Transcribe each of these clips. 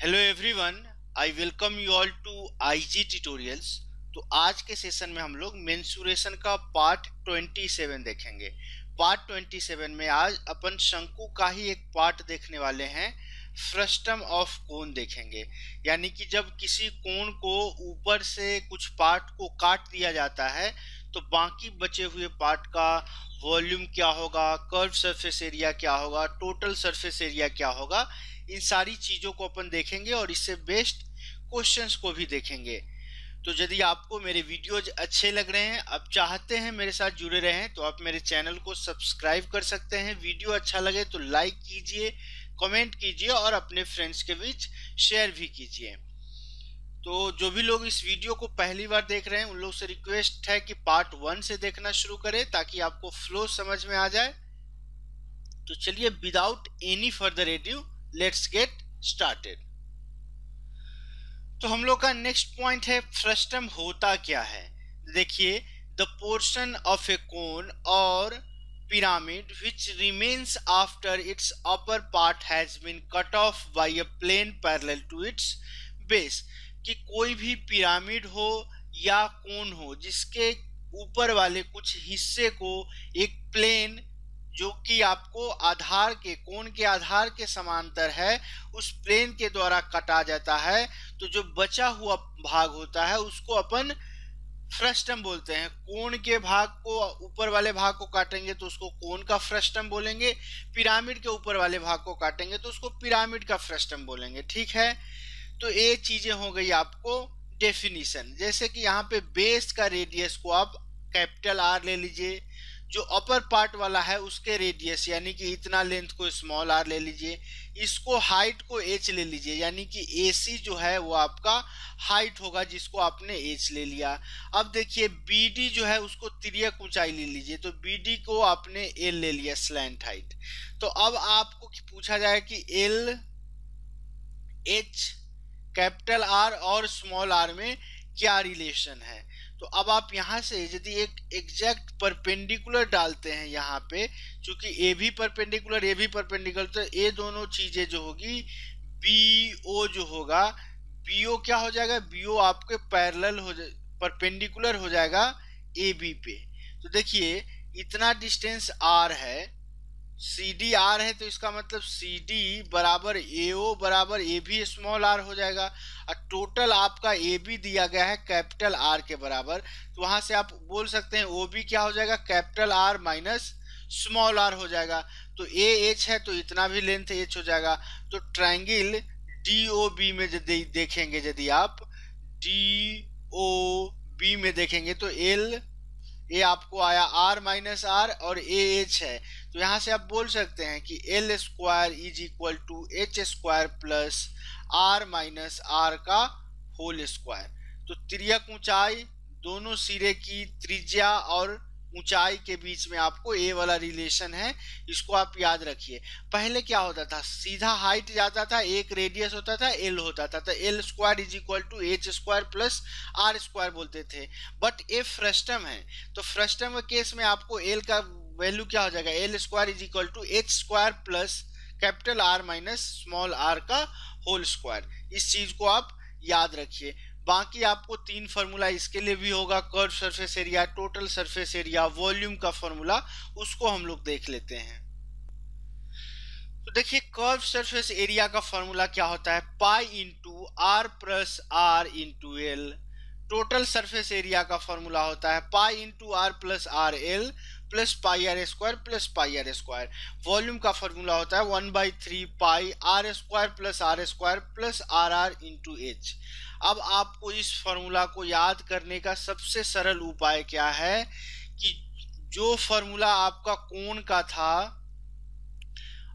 Hello everyone, I welcome you all to IG tutorials. तो आज के सेशन में हम लोग मेंसुरेशन का पार्ट 27 देखेंगे। पार्ट 27 में आज अपन शंकु का ही एक पार्ट देखने वाले हैं। फ्रस्टम ऑफ कोन देखेंगे, यानी कि जब किसी कोन को ऊपर से कुछ पार्ट को काट दिया जाता है तो बाकी बचे हुए पार्ट का वॉल्यूम क्या होगा, कर्व सरफेस एरिया क्या होगा, टोटल सरफेस एरिया क्या होगा, इन सारी चीजों को अपन देखेंगे और इससे बेस्ड क्वेश्चंस को भी देखेंगे। तो यदि आपको मेरे वीडियोज अच्छे लग रहे हैं, आप चाहते हैं मेरे साथ जुड़े रहें, तो आप मेरे चैनल को सब्सक्राइब कर सकते हैं। वीडियो अच्छा लगे तो लाइक कीजिए, कमेंट कीजिए और अपने फ्रेंड्स के बीच शेयर भी कीजिए। तो जो भी लोग इस वीडियो को पहली बार देख रहे हैं उन लोग से रिक्वेस्ट है कि पार्ट 1 से देखना शुरू करें ताकि आपको फ्लो समझ में आ जाए। तो चलिए without any further edu let's get started. तो हम लोग का नेक्स्ट पॉइंट है फ्रस्टम होता क्या है। देखिए, द पोर्शन ऑफ ए कोन और pyramid which remains after its upper part has been cut off by a plane parallel to its base। कि कोई भी पिरामिड हो या कोन हो जिसके ऊपर वाले कुछ हिस्से को एक प्लेन जो कि आपको आधार के कोन के आधार के समांतर है उस प्लेन के द्वारा काटा जाता है, तो जो बचा हुआ भाग होता है उसको अपन फ्रस्टम बोलते हैं। कोन के भाग को ऊपर वाले भाग को काटेंगे तो उसको कोन का फ्रस्टम बोलेंगे, पिरामिड के ऊपर वाले भाग को काटेंगे तो उसको पिरामिड का फ्रस्टम बोलेंगे। ठीक है, तो ये चीजें हो गई आपको डेफिनेशन। जैसे कि यहाँ पे बेस का रेडियस को आप कैपिटल आर ले लीजिए, जो अपर पार्ट वाला है उसके रेडियस यानी कि इतना लेंथ को स्मॉल आर ले लीजिए, इसको हाइट को एच ले लीजिए, यानी कि एसी जो है वो आपका हाइट होगा जिसको आपने एच ले लिया। अब देखिए बीडी जो है उसको तिर्यक ऊंचाई ले लीजिए, तो बीडी को आपने एल ले लिया, स्लैंट हाइट। तो अब आपको पूछा जाए कि एल एच कैपिटल आर और स्मॉल आर में क्या रिलेशन है। तो अब आप यहाँ से यदि एक एग्जैक्ट परपेंडिकुलर डालते हैं यहाँ पे, चूंकि ए भी परपेंडिकुलर ए भी परपेंडिकुलर, तो ये दोनों चीजें जो होगी बी ओ जो होगा, बी ओ क्या हो जाएगा, बी ओ आपके पैरेलल हो परपेंडिकुलर हो जाएगा ए बी पे। तो देखिए इतना डिस्टेंस आर है, सी डी आर है, तो इसका मतलब सी डी बराबर ए ओ बराबर ए भी स्मॉल आर हो जाएगा। और टोटल आपका ए बी दिया गया है कैपिटल आर के बराबर, तो वहां से आप बोल सकते हैं ओ बी क्या हो जाएगा, capital R minus small R हो जाएगा। तो ए एच है तो इतना भी लेंथ एच हो जाएगा। तो ट्रायंगल डी ओ बी में यदि देखेंगे, यदि आप डी ओ बी में देखेंगे तो एल ये आपको आया आर माइनस आर और ए एच है, तो यहां से आप बोल सकते हैं कि L square is equal to H square plus R minus R का होल स्क्वायर। तो तिर्यक ऊंचाई दोनों सिरे की त्रिज्या और ऊंचाई के बीच में आपको ए वाला रिलेशन है, इसको आप याद रखिए। पहले क्या होता था, सीधा हाइट जाता था, एक रेडियस होता था एल होता था, तो L square is equal to H square plus R square बोलते थे। बट ए फ्रस्टम है तो फ्रस्टम के केस में आपको एल का वैल्यू क्या हो जाएगा, L square is equal to H square plus capital R minus small R का होल स्क्वायर। इस चीज को आप याद रखिए। बाकी आपको 3 फार्मूला इसके लिए भी होगा, curve surface area, total surface area, volume का फार्मूला, उसको हम लोग देख लेते हैं। तो देखिए कर्व सरफेस एरिया का फार्मूला क्या होता है, pi into R plus R into L. Total surface area का फार्मूला होता है pi into R plus R L plus pi R square plus pi R square. Volume का फार्मूला होता है 1/3 pi R square plus R R into H. अब आपको इस formula को याद करने का सबसे सरल उपाय क्या है कि जो फार्मूला आपका कोण का था,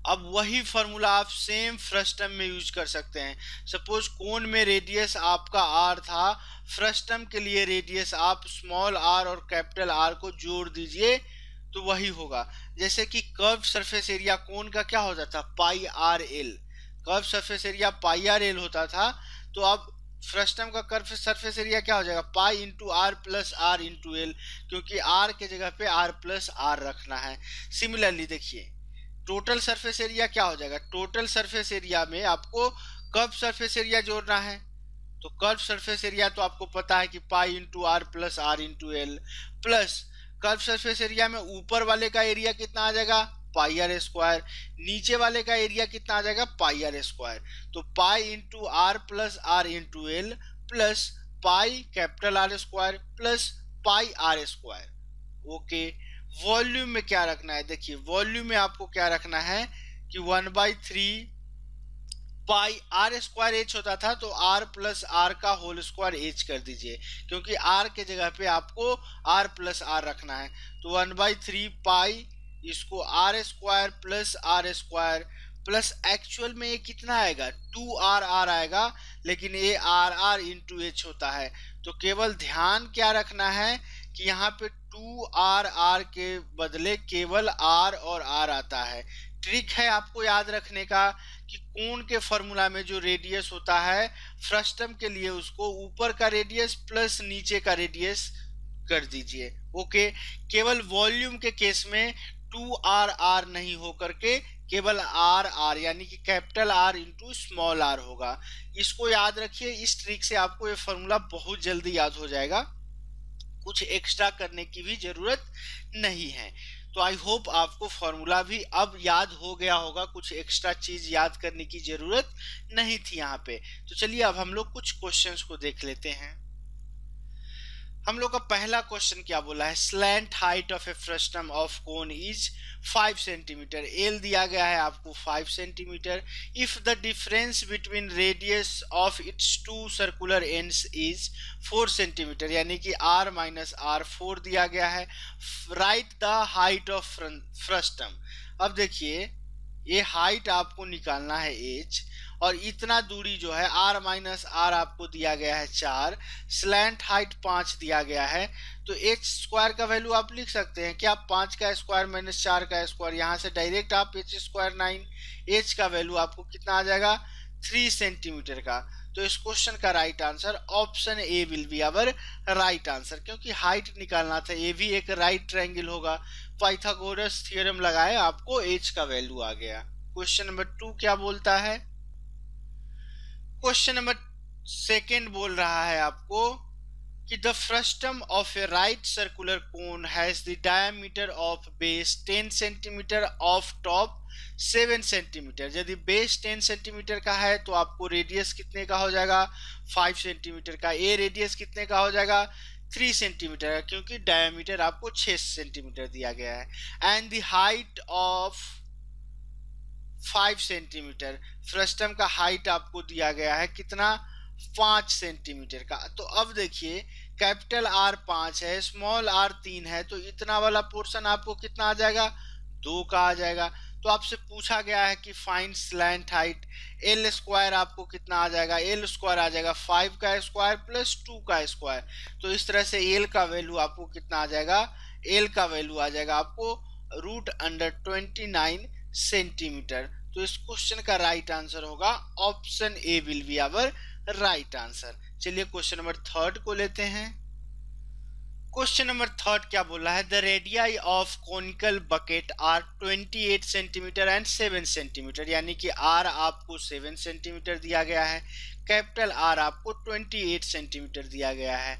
अब वही फार्मूला आप सेम फ्रस्टम में यूज कर सकते हैं। सपोज कोण में रेडियस आपका आर था, फ्रस्टम के लिए रेडियस आप स्मॉल आर और कैपिटल आर को जोड़ दीजिए तो वही होगा। जैसे कि कर्व सरफेस एरिया कोण का क्या होता था, pi R L, curve surface area pi R L होता था, तो अब फ्रस्टम का कर्व सरफेस एरिया क्या हो जाएगा, pi into R plus R into L, क्योंकि आर के जगह पे आर प्लस आर रखना है। सिमिलरली देखिए टोटल सरफेस एरिया क्या हो जाएगा, टोटल सरफेस एरिया में आपको कर्व सरफेस एरिया जोड़ना है, तो कर्व सरफेस एरिया तो आपको पता है कि pi into R plus R into L, plus curve surface area में ऊपर वाले का एरिया कितना आ जाएगा, पाई आर स्क्वायर, नीचे वाले का एरिया कितना आ जाएगा, पाई आर स्क्वायर। तो pi into R plus R into L plus pi capital R square plus pi R square. Okay, volume में क्या रखना है, देखिए वॉल्यूम में आपको क्या रखना है कि 1/3 पाई आर स्क्वायर एच होता था, तो आर प्लस आर का होल स्क्वायर एच कर दीजिए, क्योंकि आर के जगह पे आपको आर प्लस आर रखना है। तो 1/3 पाई इसको R square plus R square plus actual में ये कितना आएगा, 2r आएगा, लेकिन ये आर आर इंटू एच होता है। तो केवल ध्यान क्या रखना है कि यहाँ पे 2r के बदले केवल r और r आता है। ट्रिक है आपको याद रखने का कि कोण के फॉर्मूला में जो रेडियस होता है फ्रस्टम के लिए, उसको ऊपर का रेडियस प्लस नीचे का रेडियस कर दीजिए। ओके, केवल वॉल्यूम के केस में 2r नहीं हो करके केवल r यानी कि capital R into small r होगा। इसको याद रखिए, इस ट्रिक से आपको ये फॉर्मूला बहुत जल्दी याद हो जाएगा, कुछ एक्स्ट्रा करने की भी जरूरत नहीं है। तो आई होप आपको फॉर्मूला भी अब याद हो गया होगा, कुछ एक्स्ट्रा चीज याद करने की जरूरत नहीं थी यहाँ पे। तो चलिए अब हम लोग कुछ क्वेश्चंस को देख लेते हैं। हम लोग का पहला क्वेश्चन क्या बोला है, slant height of a frustum of cone is 5 centimetre. L दिया गया है आपको 5 centimetre. If the difference between radius of its two circular ends is 4 centimetre, यानी कि r माइनस r 4 दिया गया है। Right the height of frustum. अब देखिए ये हाइट आपको निकालना है h, और इतना दूरी जो है r माइनस r आपको दिया गया है 4, स्लैंट हाइट 5 दिया गया है। तो h स्क्वायर का वैल्यू आप लिख सकते हैं क्या, 5 का स्क्वायर माइनस 4 का स्क्वायर, यहाँ से डायरेक्ट आप h स्क्वायर 9, h का वैल्यू आपको कितना आ जाएगा 3 सेंटीमीटर का। तो इस क्वेश्चन का right answer option A will be our right answer, क्योंकि हाइट निकालना था, ये भी एक राइट ट्रायंगल होगा। पाइथागोरस थ्योरम लगाए, आपको h का वैल्यू आ गया। क्वेश्चन नंबर 2 क्या बोलता है, क्वेश्चन नंबर सेकेंड बोल रहा है आपको कि the frustum of A right circular cone has the diameter of base 10 centimetre, of top 7 centimetre. यदि बेस 10 सेंटीमीटर का है तो आपको रेडियस कितने का हो जाएगा, 5 सेंटीमीटर का। ए रेडियस कितने का हो जाएगा, 3 सेंटीमीटर का, क्योंकि डायमीटर आपको 6 सेंटीमीटर दिया गया है। And the height of 5 centimetre, frustum का हाइट आपको दिया गया है कितना, 5 सेंटीमीटर का। तो अब देखिए कैपिटल R 5 है, स्मॉल r 3 है, तो इतना वाला पोर्शन आपको कितना आ जाएगा, 2 का आ जाएगा। तो आपसे पूछा गया है कि find slant height, L square आपको कितना आ जाएगा, एल स्क्वायर आ जाएगा 5 का स्क्वायर प्लस 2 का स्क्वायर। तो इस तरह से एल का वैल्यू आपको कितना आ जाएगा, एल का वैल्यू आ जाएगा आपको √29 सेंटीमीटर। तो इस क्वेश्चन का राइट आंसर होगा option A will be our right answer. चलिए क्वेश्चन नंबर 3 को लेते हैं। क्वेश्चन नंबर 3 क्या बोला है, the radii of conical bucket are 28 centimetre and 7 centimetre, यानी कि r आपको 7 सेंटीमीटर दिया गया है, कैपिटल R आपको 28 सेंटीमीटर दिया गया है।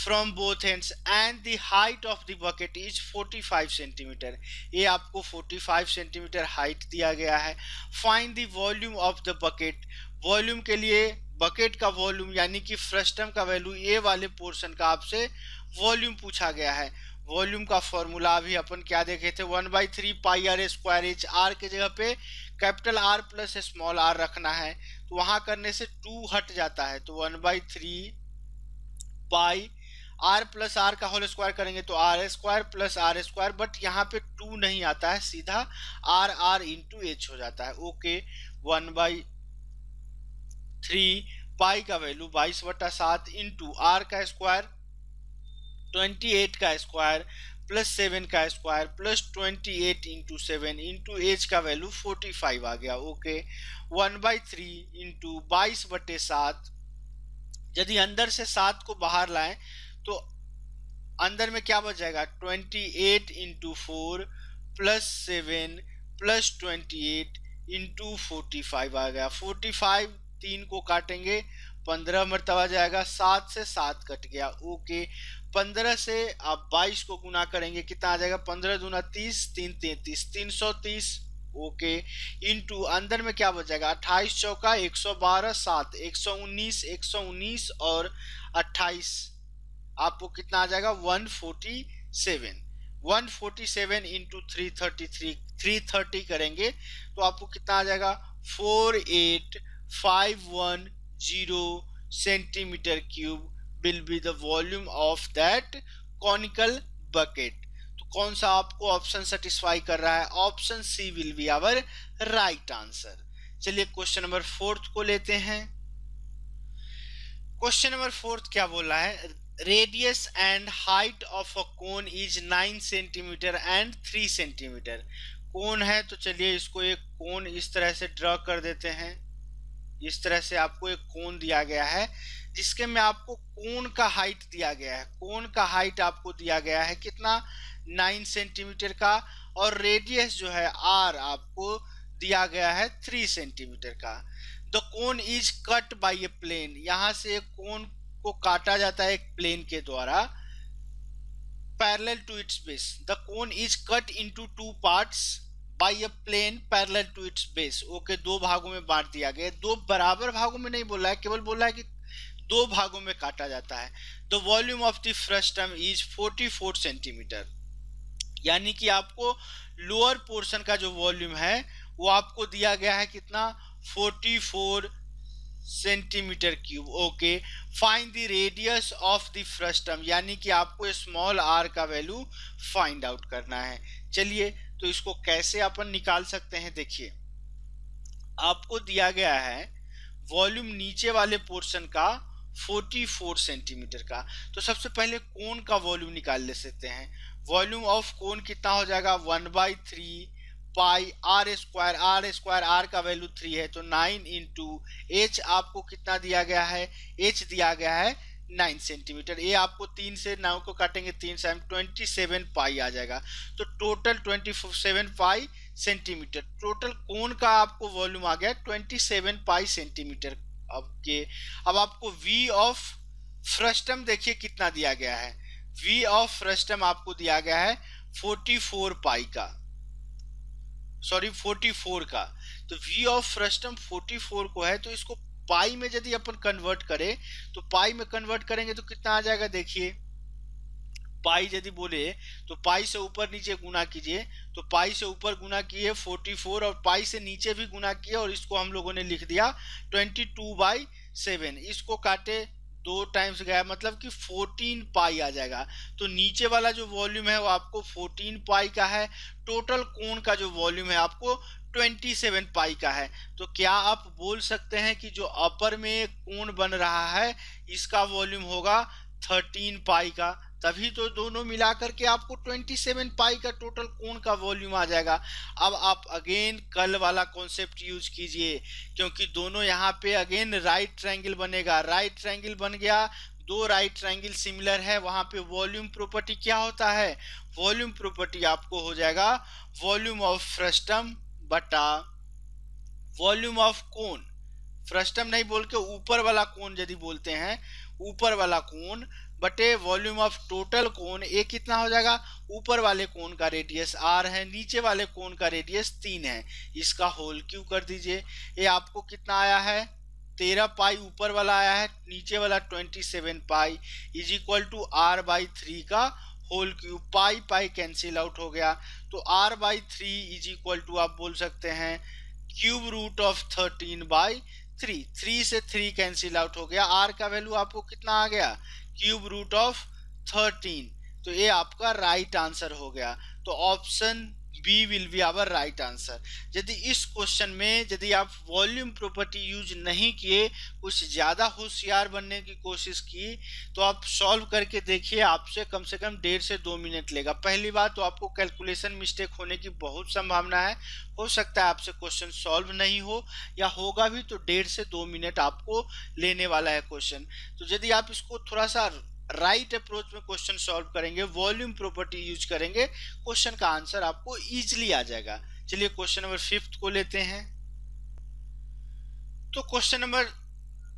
From both ends and the height of the bucket is 45 centimetre, ये आपको 45 सेंटीमीटर हाइट दिया गया है। Find the volume of the bucket, volume के लिए बकेट का वॉल्यूम यानी कि फ्रस्टम का वैल्यू, ये वाले पोर्शन का आपसे वॉल्यूम पूछा गया है। वॉल्यूम का फॉर्मूला अभी अपन क्या देखे थे, 1/3 pi R square H, are के जगह पे capital R plus small r रखना है, तो वहां करने से 2 हट जाता है, तो 1/3 पाई r प्लस r का होल स्क्वायर करेंगे तो r square plus r square, but यहाँ पे 2 नहीं आता है, सीधा r इंटू एच हो जाता है। ओके, 1/3 पाई का वैल्यू 22/7 इंटू r का स्क्वायर 28 का स्क्वायर प्लस 7 का square plus 28 into 7 into H का वैल्यू 45 आ गया। ओके, 1/3 इंटू 22/7, यदि अंदर से 7 को बाहर लाएं तो अंदर में क्या बच जाएगा, 28 इंटू 4 प्लस 7 प्लस 28 इंटू 45 आ गया। 45 3 को काटेंगे 15 मरतबा जाएगा, 7 से 7 कट गया, ओके। 15 से आप 22 को गुना करेंगे, कितना आ जाएगा, 15 दूना 30, 3 33, 330, ओके। इंटू अंदर में क्या बचेगा, 28 चौका 112, 7 119, 119 और 28, आपको कितना आ जाएगा 147। 147 इंटू 333, 330 करेंगे तो आपको कितना आ जाएगा 48510 centimetre cube will be the volume of that conical bucket. तो कौन सा आपको ऑप्शन सेटिस्फाई कर रहा है, option C will be our right answer. चलिए क्वेश्चन नंबर 4 को लेते हैं। क्वेश्चन नंबर 4 क्या बोला है, radius and height of a cone is 9 centimetre and 3 centimetre. Cone है तो चलिए इसको एक कोन इस तरह से ड्रॉ कर देते हैं। इस तरह से आपको एक कोन दिया गया है जिसके में आपको कोन का हाइट दिया गया है। कोन का हाइट आपको दिया गया है कितना 9 सेंटीमीटर का, और रेडियस जो है आर आपको दिया गया है 3 सेंटीमीटर का। The cone is cut by a plane, यहां से एक कोन को काटा जाता है एक प्लेन के द्वारा, parallel to its base. The cone is cut into 2 parts by a plane parallel to its base, okay. 2 भागों में बांट दिया गया, 2 बराबर भागों में नहीं बोला है, केवल बोला है कि 2 भागों में काटा जाता है। The volume of the frustum is 44 centimetre, यानी कि आपको लोअर पोर्शन का जो वॉल्यूम है वो आपको दिया गया है कितना 44 centimetre cube, okay. Find the radius of the frustum, यानी कि आपको स्मॉल आर का वैल्यू फाइंड आउट करना है। चलिए तो इसको कैसे अपन निकाल सकते हैं, देखिए आपको दिया गया है वॉल्यूम नीचे वाले पोर्शन का 44 सेंटीमीटर का, तो सबसे पहले कोन का वॉल्यूम निकाल ले सकते हैं। वॉल्यूम ऑफ कोन कितना हो जाएगा 1/3 पाई आर स्क्वायर, आर का वैल्यू 3 है तो 9 इंटू एच आपको कितना दिया गया है, एच दिया गया है 9 सेंटीमीटर। ये आपको 3 से 9 को काटेंगे 3 से 27 पाई आ जाएगा, तो टोटल 27 पाई सेंटीमीटर। टोटल कोन का आपको वॉल्यूम आ गया 27 पाई सेंटीमीटर। अब आपको वी ऑफ फ्रस्टम देखिए कितना दिया गया है, वी ऑफ फ्रस्टम आपको दिया गया है 44 पाई का, सॉरी 44 का। तो वी ऑफ फ्रस्टम 44 को है, तो इसको पाई में यदि अपन कन्वर्ट करें तो पाई में कन्वर्ट करेंगे तो कितना आ जाएगा, देखिए पाई यदि बोले तो पाई से ऊपर नीचे गुना कीजिए, तो पाई से ऊपर गुना किए 44 और पाई से नीचे भी गुना किया, और इसको हम लोगों ने लिख दिया 22/7। इसको काटे 2 टाइम्स गया मतलब कि 14 पाई आ जाएगा। तो नीचे वाला जो वॉल्यूम है वो आपको 14 पाई का है, टोटल कोन का जो वॉल्यूम है आपको 27 पाई का है। तो क्या आप बोल सकते हैं कि जो अपर में कोन बन रहा है इसका वॉल्यूम होगा 13 पाई का, तभी तो दोनों मिलाकर के आपको 27 पाई का टोटल कोन का वॉल्यूम आ जाएगा। अब आप अगेन कल वाला कॉन्सेप्ट यूज कीजिए, क्योंकि दोनों यहाँ पे अगेन राइट ट्रायंगल बनेगा, राइट ट्रायंगल बन गया, 2 राइट ट्रायंगल सिमिलर है, वहां पे वॉल्यूम प्रॉपर्टी क्या होता है, वॉल्यूम प्रॉपर्टी आपको हो जाएगा वॉल्यूम ऑफ फ्रस्टम बटा वॉल्यूम ऑफ कोन। फ्रस्टम नहीं बोल के ऊपर वाला कोन यदि बोलते हैं, ऊपर वाला कोन बटे वॉल्यूम ऑफ टोटल कोन। ये कितना हो जाएगा, ऊपर वाले कोन का रेडियस r है, नीचे वाले कोन का रेडियस 3 है, इसका होल क्यूब कर दीजिए। ये आपको कितना आया है 13 पाई ऊपर वाला आया है, नीचे वाला 27 pi is equal to r/3 का होल क्यूब। पाई पाई कैंसिल आउट हो गया, तो r/3 इज इक्वल टू आप बोल सकते हैं क्यूब रूट ऑफ 13/3। 3 से 3 कैंसिल आउट हो गया, r का वैल्यू आपको कितना आ गया क्यूब रूट ऑफ 13। तो ये आपका राइट आंसर हो गया। तो option B will be our right answer. यदि इस क्वेश्चन में यदि आप वॉल्यूम प्रॉपर्टी यूज नहीं किए, कुछ ज़्यादा होशियार बनने की कोशिश की, तो आप सॉल्व करके देखिए, आपसे कम से कम 1.5 से 2 मिनट लेगा। पहली बात तो आपको कैलकुलेशन मिस्टेक होने की बहुत संभावना है, हो सकता है आपसे क्वेश्चन सॉल्व नहीं हो, या होगा भी तो 1.5 से 2 मिनट आपको लेने वाला है क्वेश्चन। तो यदि आप इसको थोड़ा सा राइट अप्रोच में क्वेश्चन सॉल्व करेंगे, वॉल्यूम प्रॉपर्टी यूज करेंगे, क्वेश्चन का आंसर आपको इजीली आ जाएगा। चलिए क्वेश्चन नंबर 5 को लेते हैं। तो क्वेश्चन नंबर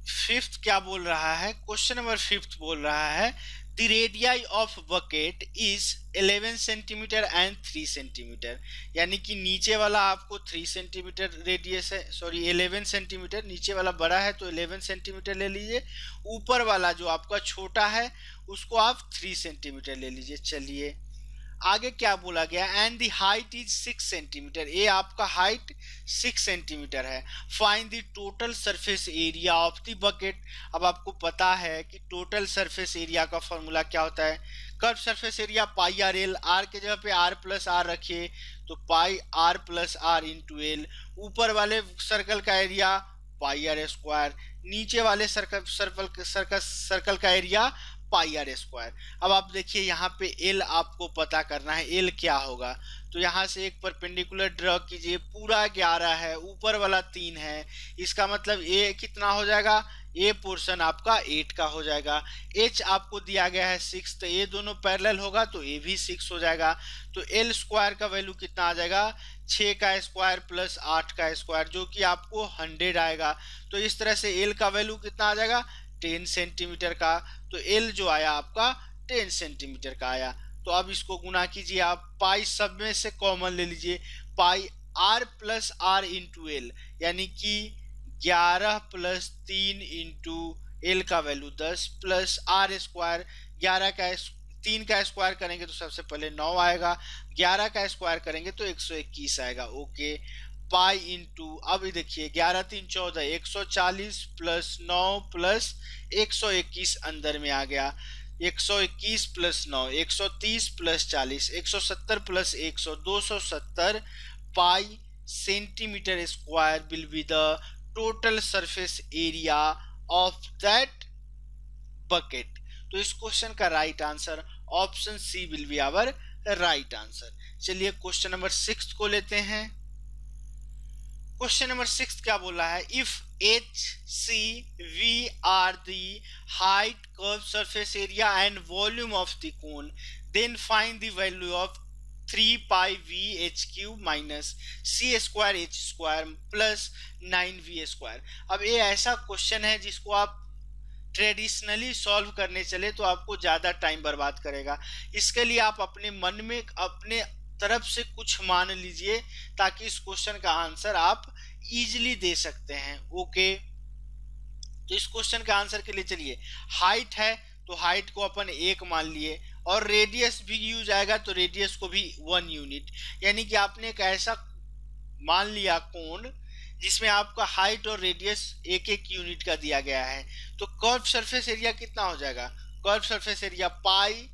फिफ्थ क्या बोल रहा है? क्वेश्चन नंबर फिफ्थ बोल रहा है the radii of bucket is 11 centimetre and 3 centimetre, यानी कि नीचे वाला आपको 3 सेंटीमीटर रेडियस है, सॉरी 11 सेंटीमीटर, नीचे वाला बड़ा है तो 11 सेंटीमीटर ले लीजिए, ऊपर वाला जो आपका छोटा है उसको आप 3 सेंटीमीटर ले लीजिए। चलिए आगे क्या बोला गया, and the height is 6 centimetre, ये आपका हाइट 6 सेंटीमीटर है। Find the total surface area of the bucket. अब आपको पता है कि टोटल सरफेस एरिया का फॉर्मूला क्या होता है, curve surface area pi R L, R के जगह पे आर प्लस आर रखिए तो pi R plus R into L, ऊपर वाले सर्कल का एरिया पाई आर स्क्वायर, नीचे वाले सर्कल का एरिया पाई आर स्क्वायर। अब आप देखिए यहाँ पे एल आपको पता करना है, एल क्या होगा, तो यहाँ से एक परपेंडिकुलर ड्रॉ कीजिए, पूरा 11 है, ऊपर वाला 3 है, इसका मतलब ए कितना हो जाएगा, ए पोर्शन आपका 8 का हो जाएगा। एच आपको दिया गया है 6, तो ये दोनों पैरेलल होगा तो ए भी 6 हो जाएगा। तो एल स्क्वायर का वैल्यू कितना आ जाएगा, 6 का स्क्वायर प्लस 8 का स्क्वायर, जो कि आपको 100 आएगा। तो इस तरह से एल का वैल्यू कितना आ जाएगा, 10 सेंटीमीटर का। तो एल जो आया आपका 10 सेंटीमीटर का आया। तो अब इसको गुना कीजिए आप, पाई सब में से कॉमन ले लीजिए, pi R plus R into L, यानी कि 11 प्लस 3 इंटू एल का वैल्यू 10 प्लस आर स्क्वायर, 11 का 3 का स्क्वायर करेंगे तो सबसे पहले 9 आएगा, 11 का स्क्वायर करेंगे तो 121 आएगा। ओके, पाई इंटू, अब देखिए 11 3 14, 140 प्लस 9 प्लस 121 अंदर में आ गया, 121 plus 9 130 plus 40 170 plus 100 270 pi centimetre square will be the total surface area of that bucket. तो इस क्वेश्चन का right answer option C will be our right answer. चलिए क्वेश्चन नंबर 6 को लेते हैं। क्वेश्चन नंबर 6 क्या बोला है, if H C V are the height, curve surface area and volume of the cone, then find the value of 3 pi V H cube minus C square H square plus 9 V square. अब ये ऐसा question है जिसको आप traditionally solve करने चले तो आपको ज़्यादा टाइम बर्बाद करेगा। इसके लिए आप अपने मन में अपने तरफ से कुछ मान लीजिए ताकि इस क्वेश्चन का आंसर आप इजीली दे सकते हैं। ओके, तो इस क्वेश्चन का आंसर के लिए चलिए, हाइट है तो हाइट को अपन 1 मान लिए, और रेडियस भी यूज आएगा तो रेडियस को भी 1 यूनिट, यानी कि आपने एक ऐसा मान लिया कोण जिसमें आपका हाइट और रेडियस 1 यूनिट का दिया गया है। तो कर्व सरफेस एरिया कितना हो जाएगा, curve surface area pi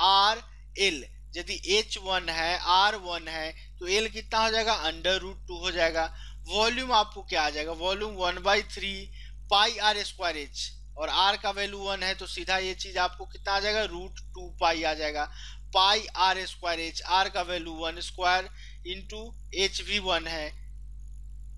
R L, यदि h1 है r1 है तो l कितना हो जाएगा, √2 हो जाएगा। वॉल्यूम आपको क्या आ जाएगा, volume 1/3 pi R square H, और r का वैल्यू 1 है तो सीधा ये चीज आपको कितना आ जाएगा, √2 पाई आ जाएगा। पाई आर स्क्वायर एच, r का वैल्यू 1 स्क्वायर इंटू एच भी 1 है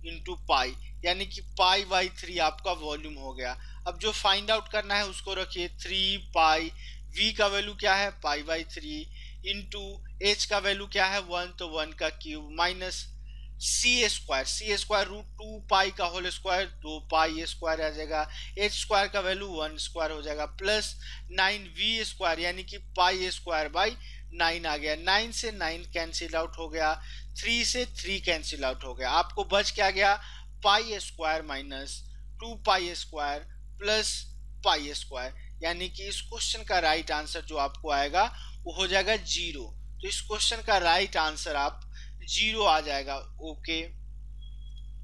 इंटू पाई, यानी कि पाई/3 आपका वॉल्यूम हो गया। अब जो फाइंड आउट करना है उसको रखिए, 3 पाई, v का वैल्यू क्या है पाई/3 इंटू एच का वैल्यू क्या है 1, तो 1 का क्यूब माइनस सी स्क्वायर √2 पाई का होल स्क्वायर 2 पाई स्क्वायर आ जाएगा, एच स्क्वायर का वैल्यू 1 स्क्वायर हो जाएगा, प्लस 9v स्क्वायर यानी कि पाई स्क्वायर बाई 9 आ गया। 9 से 9 कैंसिल आउट हो गया, 3 से 3 कैंसिल आउट हो गया, आपको बच क्या गया, pi square minus 2 pi square plus pi square, यानी कि इस क्वेश्चन का राइट आंसर जो आपको आएगा वो हो जाएगा 0। तो इस क्वेश्चन का राइट आंसर आप 0 आ जाएगा। ओके,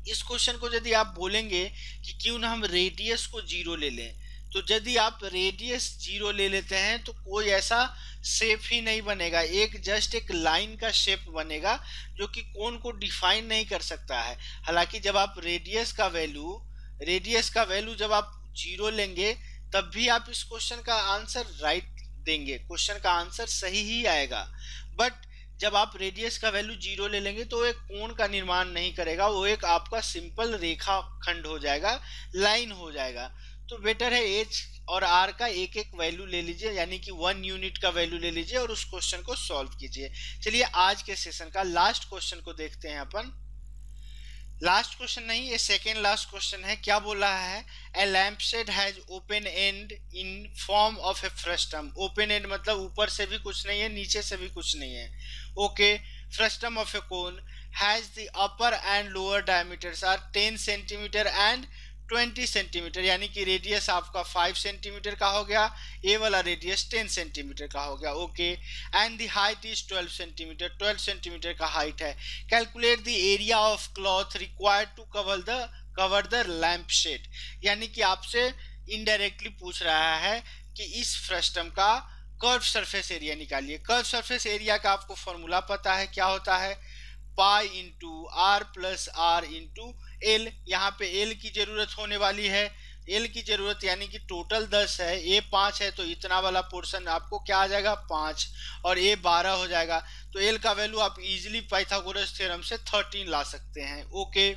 इस क्वेश्चन को यदि आप बोलेंगे कि क्यों ना हम रेडियस को 0 ले लें, तो यदि आप रेडियस 0 ले लेते हैं तो कोई ऐसा शेप ही नहीं बनेगा, जस्ट एक लाइन का शेप बनेगा जो कि कोन को डिफाइन नहीं कर सकता है। हालांकि जब आप रेडियस का वैल्यू जब आप 0 लेंगे तब भी आप इस क्वेश्चन का आंसर राइट देंगे, क्वेश्चन का आंसर सही ही आएगा। बट जब आप रेडियस का वैल्यू 0 ले लेंगे तो एक कोण का निर्माण नहीं करेगा, वो एक आपका सिंपल रेखा खंड हो जाएगा, लाइन हो जाएगा। तो बेटर है एच और आर का एक एक वैल्यू ले लीजिए, यानी कि 1 यूनिट का वैल्यू ले लीजिए और उस क्वेश्चन को सॉल्व कीजिए। चलिए आज के सेशन का लास्ट क्वेश्चन को देखते हैं अपन। लास्ट क्वेश्चन नहीं, ये सेकेंड लास्ट क्वेश्चन है। क्या बोल रहा है? A lampshade has open end in form of a frustum. Open end मतलब ऊपर से भी कुछ नहीं है, नीचे से भी कुछ नहीं है। Okay, frustum of a cone has the upper and lower diameters are 10 centimetre and 20 centimetre, यानी कि रेडियस आपका 5 सेंटीमीटर का हो गया, ए वाला रेडियस 10 सेंटीमीटर का हो गया। Okay, and the height is 12 centimetre, 12 centimetre का हाइट है। Calculate the area of cloth required to cover the lamp shade, यानी कि आपसे इनडायरेक्टली पूछ रहा है कि इस फ्रस्टम का कर्व सरफेस एरिया निकालिए। कर्व सरफेस एरिया का आपको फॉर्मूला पता है, क्या होता है? Pi into R plus R into L. यहाँ पे एल की जरूरत होने वाली है, एल की जरूरत यानी कि टोटल 10 है, ए 5 है, तो इतना वाला पोर्शन आपको क्या आ जाएगा? 5, और ए 12 हो जाएगा। तो एल का वैल्यू आप इजीली पाइथागोरस थ्योरम से 13 ला सकते हैं। ओके,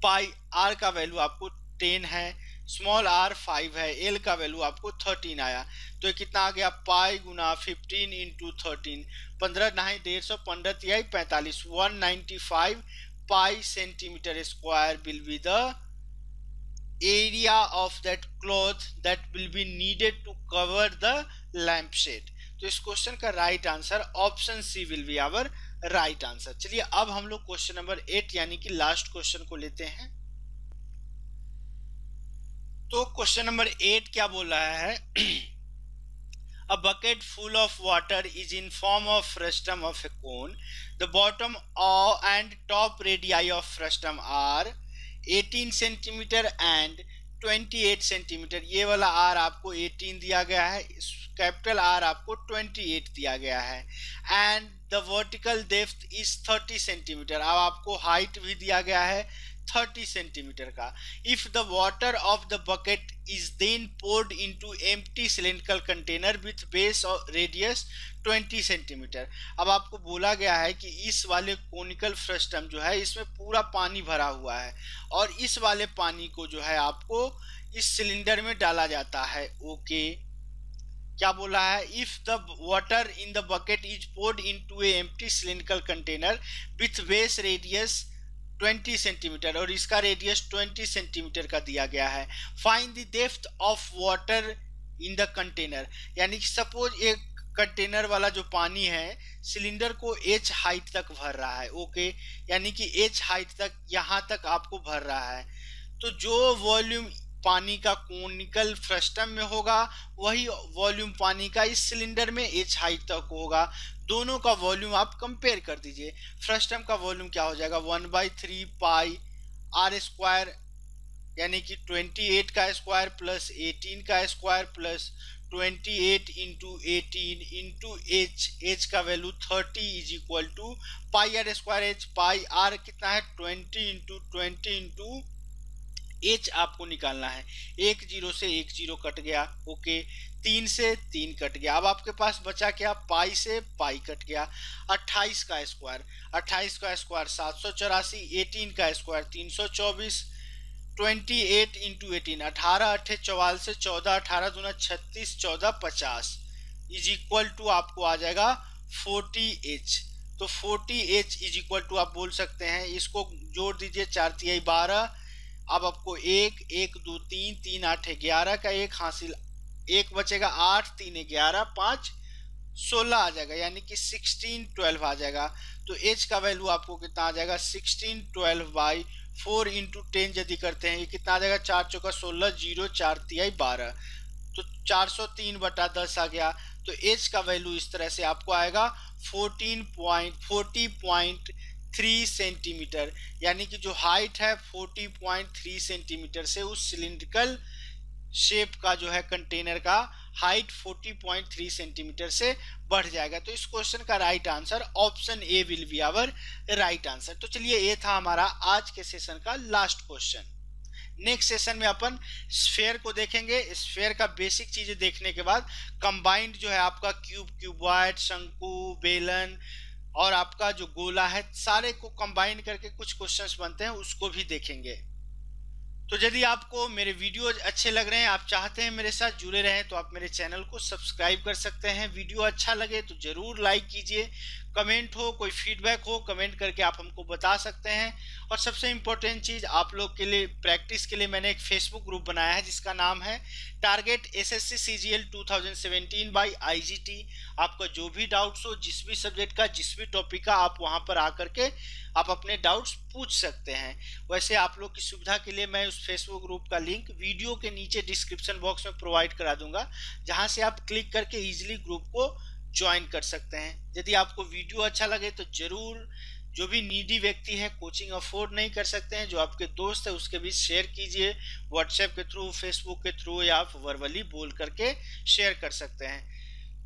पाई आर का वैल्यू आपको 10 है, स्मॉल आर 5 है, एल का वैल्यू आपको 13 आया। तो कितना आ गया? पाई गुना 15 इंटू 13, 15 नहीं 150, 15 तिहाई 45, 195 पाई centimetre square will be the area of that cloth that will be needed to cover the lampshade। तो इस क्वेश्चन का right answer option C will be our right answer. चलिए अब हम लोग क्वेश्चन नंबर 8 यानी कि लास्ट क्वेश्चन को लेते हैं। तो क्वेश्चन नंबर 8 क्या बोल रहा है? A bucket full of water is in form of frustum of a cone. The bottom and top radii of frustum are 18 centimeter and 28 centimeter। ये वाला R आपको 18 दिया गया है, कैपिटल R आपको 28 दिया गया है। And the vertical depth is 30 centimeter। अब आपको हाइट भी दिया गया है 30 सेंटीमीटर का। If the water of the bucket is then poured into empty cylindrical container with base or radius 20 centimetre. अब आपको बोला गया है कि इस वाले कोनिकल फ्रस्टम जो है इसमें पूरा पानी भरा हुआ है, और इस वाले पानी को जो है आपको इस सिलेंडर में डाला जाता है। ओके, क्या बोला है? If the water in the bucket is poured into a empty cylindrical container with base radius 20 centimetre और इसका रेडियस 20 सेंटीमीटर का दिया गया है। Find the depth of water in the container, यानी कि सपोज एक कंटेनर वाला जो पानी है सिलेंडर को h हाइट तक भर रहा है। ओके, यानी कि h हाइट तक यहाँ तक आपको भर रहा है, तो जो वॉल्यूम पानी का कोनिकल फ्रस्टम में होगा वही वॉल्यूम पानी का इस सिलेंडर में h हाइट तक होगा। दोनों का वॉल्यूम आप कंपेयर कर दीजिए। फ्रस्टम का वॉल्यूम क्या हो जाएगा? 1/3 पाई आर स्क्वायर, यानी कि 28 का स्क्वायर प्लस 18 का square plus 28 into 18 into H का value 30 is equal to pi R square H. Pi R कितना है? 20 इंटू 20 इंटू एच आपको निकालना है। एक जीरो से एक जीरो कट गया। ओके, 3 से 3 कट गया। अब आपके पास बचा क्या? पाई से पाई कट गया। 28 का स्क्वायर, 28 का स्क्वायर 784, 18 का स्क्वायर 324, 28 इंटू 18, 18 8 44 से 14, 18 दूना 36, 14 50 इज इक्वल टू आपको आ जाएगा 40H। तो 40H इज इक्वल टू आप बोल सकते हैं, इसको जोड़ दीजिए 4 तिहाई 12। अब आपको 1 1 2 3 3 8 11 का एक हासिल, एक बचेगा 8 3 11 5 16 आ जाएगा, यानी कि 16 12 आ जाएगा। तो h का वैल्यू आपको कितना आ जाएगा? 16 12/4 इंटू 10 यदि करते हैं ये कितना आ जाएगा? 4 चौका 16, 0 4 तिहाई 12, तो 403/10 आ गया। तो h का वैल्यू इस तरह से आपको आएगा 40.3 सेंटीमीटर, यानी कि जो हाइट है 40.3 सेंटीमीटर से उस सिलिंड्रिकल शेप का जो है कंटेनर का हाइट 40.3 सेंटीमीटर से बढ़ जाएगा। तो इस क्वेश्चन का right answer option A will be our right answer. तो चलिए ये था हमारा आज के सेशन का लास्ट क्वेश्चन। नेक्स्ट सेशन में अपन स्फेयर को देखेंगे। स्फेयर का बेसिक चीजें देखने के बाद कंबाइंड जो है आपका क्यूब, क्यूबॉइड, शंकु, बेलन और आपका जो गोला है सारे को कंबाइन करके कुछ क्वेश्चंस बनते हैं, उसको भी देखेंगे। तो यदि आपको मेरे वीडियो अच्छे लग रहे हैं, आप चाहते हैं मेरे साथ जुड़े रहें, तो आप मेरे चैनल को सब्सक्राइब कर सकते हैं। वीडियो अच्छा लगे तो जरूर लाइक कीजिए, कमेंट हो, कोई फीडबैक हो, कमेंट करके आप हमको बता सकते हैं। और सबसे इम्पोर्टेंट चीज़, आप लोग के लिए प्रैक्टिस के लिए मैंने एक फेसबुक ग्रुप बनाया है जिसका नाम है target SSC CGL 2017 by IGT. आपका जो भी डाउट्स हो, जिस भी सब्जेक्ट का, जिस भी टॉपिक का, आप वहां पर आकर के आप अपने डाउट्स पूछ सकते हैं। वैसे आप लोग की सुविधा के लिए मैं उस फेसबुक ग्रुप का लिंक वीडियो के नीचे डिस्क्रिप्शन बॉक्स में प्रोवाइड करा दूंगा, जहां से आप क्लिक करके इजीली ग्रुप को ज्वाइन कर सकते हैं। यदि आपको वीडियो अच्छा लगे तो जरूर, जो भी नीडी व्यक्ति है, कोचिंग अफोर्ड नहीं कर सकते हैं, जो आपके दोस्त है उसके बीच शेयर कीजिए, व्हाट्सएप के थ्रू, फेसबुक के थ्रू, या आप वर्बली बोल करके शेयर कर सकते हैं।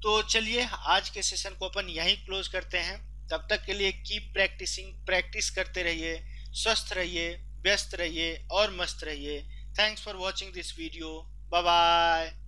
तो चलिए आज के सेशन को अपन यहीं क्लोज करते हैं। तब तक के लिए कीप प्रैक्टिसिंग, प्रैक्टिस करते रहिए, स्वस्थ रहिए, व्यस्त रहिए और मस्त रहिए। Thanks for watching this video. Bye bye.